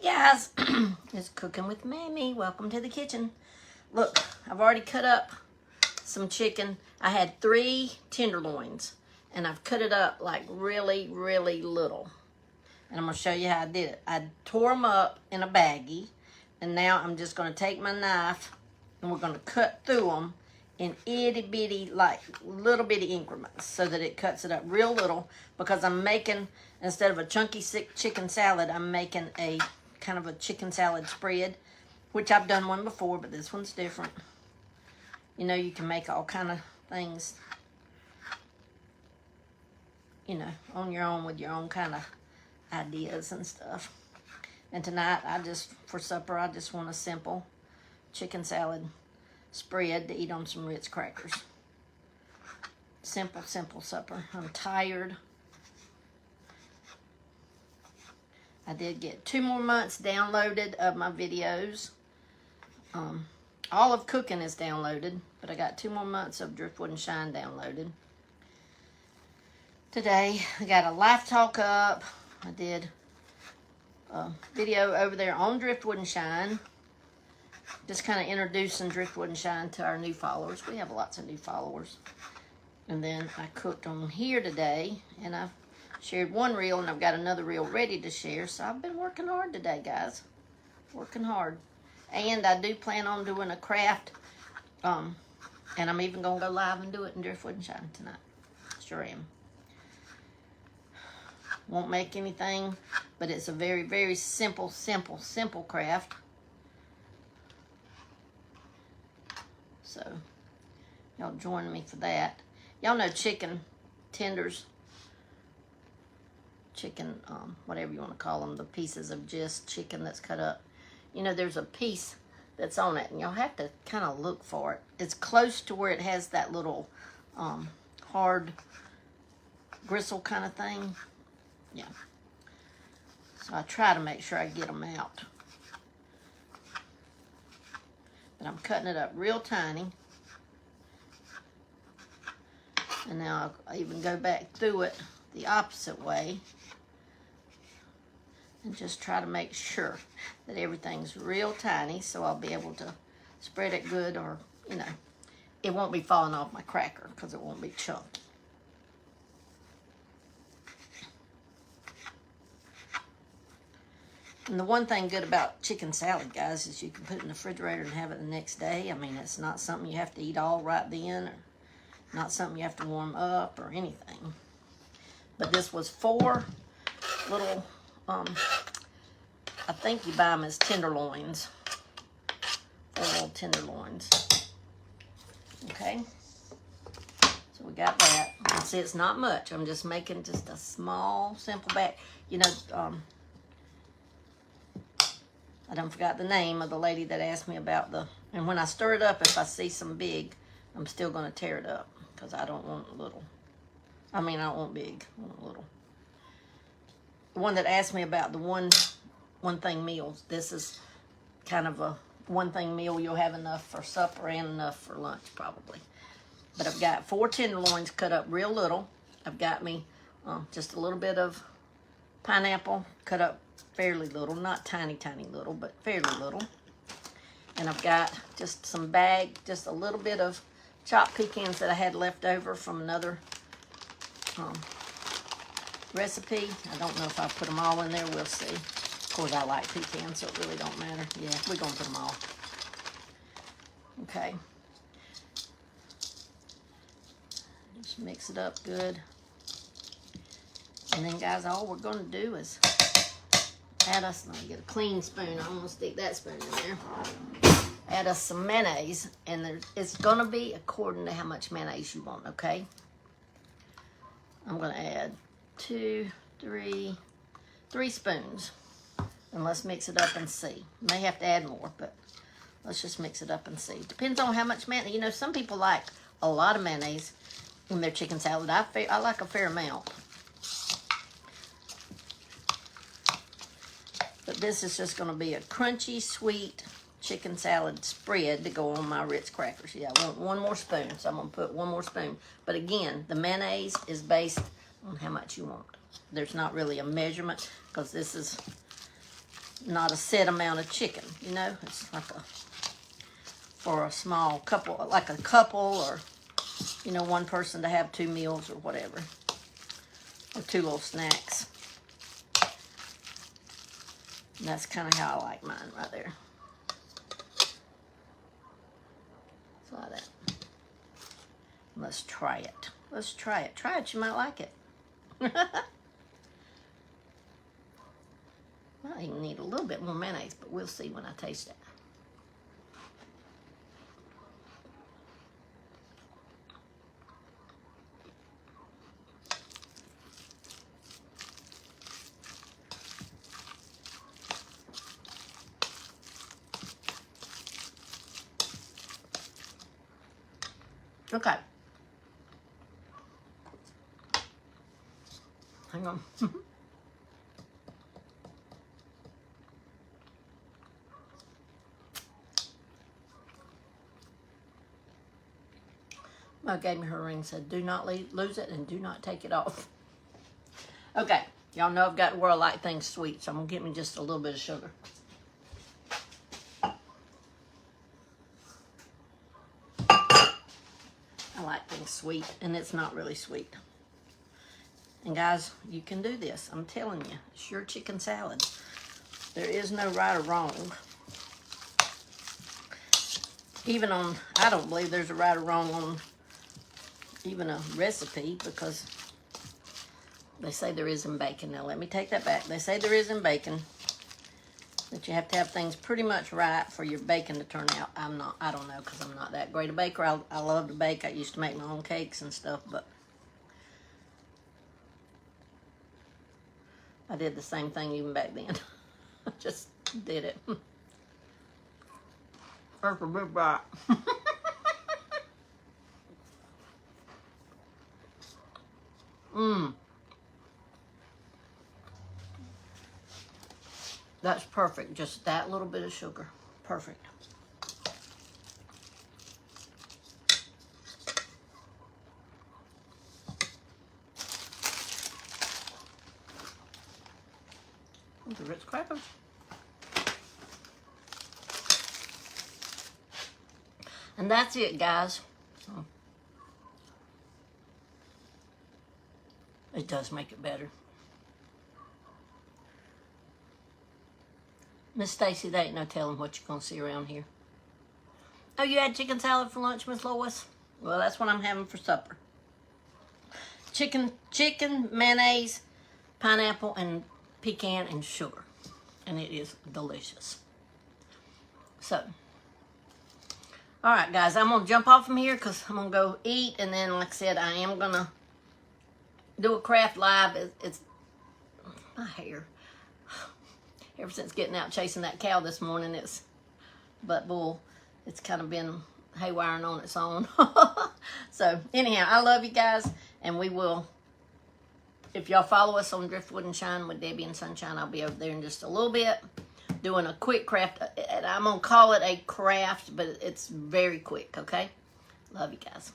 Hey guys, it's Cooking with Mammy. Welcome to the kitchen. Look, I've already cut up some chicken. I had 3 tenderloins and I've cut it up like really, really little. And I'm going to show you how I did it. I tore them up in a baggie, and now I'm just going to take my knife and we're going to cut through them in itty bitty, like little bitty increments, so that it cuts it up real little, because I'm making, instead of a chunky chicken salad, I'm making a kind of a chicken salad spread, which I've done one before, but this one's different. You know, you can make all kind of things, you know, on your own with your own kind of ideas and stuff. And tonight, for supper, I just want a simple chicken salad spread to eat on some Ritz crackers. Simple, simple supper. I'm tired. I did get 2 more months downloaded of my videos. All of cooking is downloaded, but I got 2 more months of Driftwood and Shine downloaded. Today, I got a life talk up. I did a video over there on Driftwood and Shine. Just kind of introducing Driftwood and Shine to our new followers. We have lots of new followers. And then I cooked on here today, and I've shared 1 reel, and I've got another reel ready to share. So I've been working hard today, guys. Working hard. And I do plan on doing a craft, and I'm even going to go live and do it in Driftwood and Shine tonight. Sure am. Won't make anything, but it's a very, very simple craft. So, y'all join me for that. Y'all know chicken tenders, chicken, whatever you want to call them, the pieces of just chicken that's cut up. You know, there's a piece that's on it, and y'all have to kind of look for it. It's close to where it has that little hard gristle kind of thing. Yeah. So I try to make sure I get them out. But I'm cutting it up real tiny. And now I'll even go back through it the opposite way. And just try to make sure that everything's real tiny, so I'll be able to spread it good, or, you know, it won't be falling off my cracker because it won't be chunky. And the one thing good about chicken salad, guys, is you can put it in the refrigerator and have it the next day. I mean, it's not something you have to eat all right then, or not something you have to warm up or anything. But this was 4 little, I think you buy them as tenderloins. 4 little tenderloins. Okay. So we got that. And see, it's not much. I'm just making just a small, simple batch. You know, I done forgot the name of the lady that asked me about and when I stir it up, if I see some big, I'm still going to tear it up, because I don't want little. I mean, I don't want big, I want little. The one that asked me about the one thing meals, this is kind of a 1 thing meal. You'll have enough for supper and enough for lunch, probably. But I've got 4 tenderloins cut up real little. I've got me just a little bit of pineapple cut up fairly little, not tiny little, but fairly little. And I've got just just a little bit of chopped pecans that I had left over from another recipe. I don't know if I put them all in there, we'll see. Of course, I like pecans, so it really don't matter. Yeah, we're gonna put them all. Okay. Just mix it up good. And then, guys, all we're gonna do is add us, let me get a clean spoon. I'm going to stick that spoon in there. Add us some mayonnaise, and it's going to be according to how much mayonnaise you want, okay? I'm going to add 3 spoons. And let's mix it up and see. May have to add more, but let's just mix it up and see. Depends on how much mayonnaise. You know, some people like a lot of mayonnaise in their chicken salad. I like a fair amount. But this is just going to be a crunchy, sweet chicken salad spread to go on my Ritz crackers. Yeah, I want 1 more spoon, so I'm going to put 1 more spoon. But again, the mayonnaise is based on how much you want. There's not really a measurement, because this is not a set amount of chicken, you know. It's like for a small couple, like a couple, or, you know, one person to have 2 meals or whatever. Or 2 little snacks. And that's kind of how I like mine right there. So like that. Let's try it. Let's try it. Try it. You might like it. I even need a little bit more mayonnaise, but we'll see when I taste it. Okay. Hang on. My gave me her ring, said, do not lose it and do not take it off. Okay. Y'all know I've got where I like things sweet, so I'm going to get me just a little bit of sugar. I like things sweet, and it's not really sweet. And guys, you can do this. I'm telling you, it's your chicken salad. There is no right or wrong. Even on, I don't believe there's a right or wrong on even a recipe, because they say there is in bacon. Now let me take that back. They say there is in bacon that you have to have things pretty much right for your bacon to turn out. I don't know, because I'm not that great a baker. I love to bake. I used to make my own cakes and stuff, but I did the same thing even back then. I just did it. That's a big bite. That's perfect. Just that little bit of sugar. Perfect. The Ritz crackers. And that's it, guys. So, it does make it better. Miss Stacy, there ain't no telling what you're going to see around here. Oh, you had chicken salad for lunch, Miss Lois? Well, that's what I'm having for supper. Chicken, mayonnaise, pineapple, and pecan, and sugar. And it is delicious. So, all right, guys, I'm going to jump off from here because I'm going to go eat. And then, like I said, I am going to do a craft live. It's my hair. Ever since getting out chasing that cow this morning, it's kind of been haywiring on its own. So, anyhow, I love you guys. And we will, if y'all follow us on Driftwood and Shine with Debbie and Sunshine, I'll be over there in just a little bit doing a quick craft. And I'm going to call it a craft, but it's very quick, okay? Love you guys.